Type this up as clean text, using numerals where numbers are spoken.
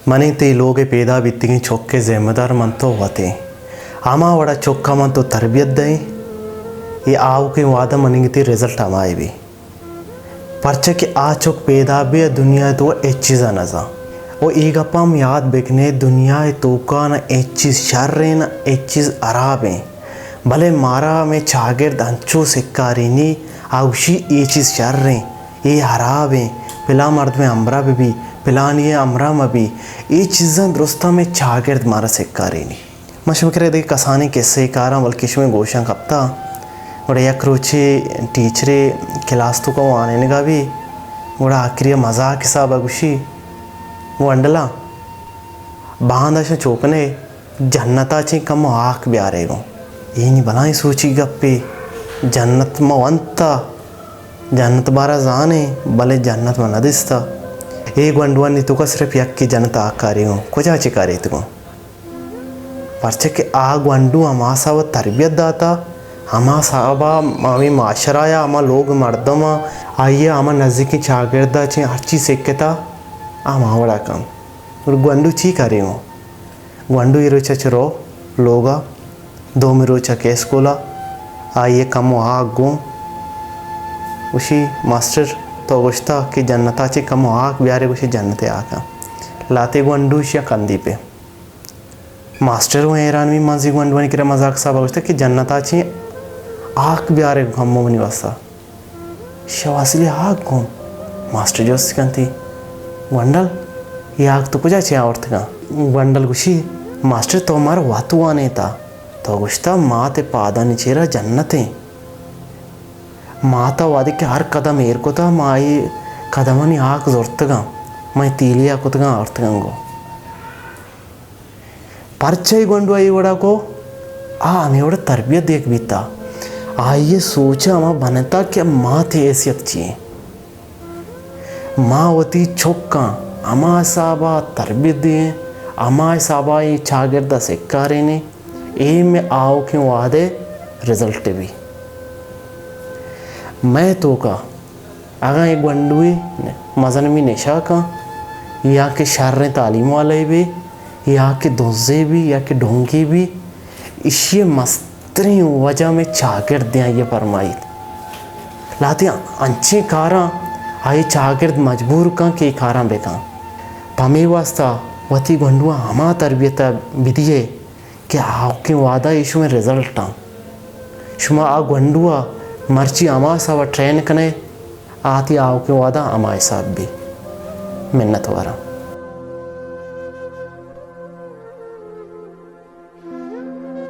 मने ते लोग पैदा बित्तिगी चौके जिम्मेदार मन तो होते आमा वड़ा चौका मन तो तरबियत दे ये आओ के वादा मनेंगे रिजल्ट हमारे भी परचे के आ चौक पैदा भी दुनिया तो एक चीज़ नज़ा वो एक अपम याद बेकने दुनिया तो का ना एक चीज़ शर है ना एक चीज़ अराब है भले मारा में चागिर दंचो सिक्कारीनी आउशी ये चीज़ शर है ये हराब है पिला मर्द में अमरा भी पिलानी है अमरा में भी ये चीज़ें दुरुस्ता में चागिर मारा सिक्कारीनी मशवरे देख कसानी किस्से कारा बल्कि इसमें गोशा कपता और एक रोचे टीचरे क्लास तो को आने का भी बड़ा आखिरी मजाक हिसाब गुशी वो अंडला बांधा से चोपने जन्नता चे कम आँख भी आ रहे गो ये नहीं बनाई सोची गप्पे जन्नत में वंता जन्नत बारा जाने भले जन्नत में नदिस्ता एक वंडुआ नहीं तो का सिर्फ यक की जन्नत आकारी हो कुछ आचे करे तुको परचे के आग वंडू हमा साव तरबियत दाता हमा साहबा मामी माशराया हमा लोग मर्दमा आइए हमा नज़दीकी चागिरदा चे हर चीज़ सीखता हमा वड़ा काम और वंडू ची करे हो वंडू इरोचा चरो लोगा दो मिरोचा केस कोला आइए कम आग गो उसी मास्टर तो गुश्ता कि जन्नता चे कम आग ब्यारे उसी जन्नते आका लाते वंडू या कंदी पे मास्टर वो हैरान भी मजी वंडू की मजाक सा गुश्ता कि जन्नता चे आग ब्यारे हमो बनी वसा शवासली आग गो मास्टर जो सिकंती वंडल ये आग तो कुछ अच्छे औरत का वंडल गुशी मास्टर तो हमारा वातु आने था तो गुश्ता माते पादा निचेरा जन्नते माता वादी के हर कदम एर को था माई कदमनी आग जोरतगा मैं तीलिया कुतगा औरतगंगो परचय गोंडु आई वड़ा को हमें वड़ा तरबियत देख बीता आइए सोचा हमारा बनता कि माँ थे हैसियत चाहिए माँ होती छोक्का अमा साबा तरबियत दिए अमा साबा ये चागिरदा सिक्कारे ने ए में आओ क्यों वादे रिजल्ट भी मैं तो का अगर एक वंडुई मजन में निशा का या के शर्र तालीम वाले भी या के दोजे भी या के ढोंगी भी इसी मस्तरी वजह में चागिर दिया ये फरमाई लाते अंचे कारा आई चागिर्द मजबूर का के खारा बेका पमे वास्ता वती गंडुआ हमा तरबियत बिदिए कि आपके वादा इशू में रिजल्ट आ शुमा आ गंडुआ मर्ची अमा सा ट्रेन कने आती आओ के वादा अमा साहब भी मिन्नत वारा।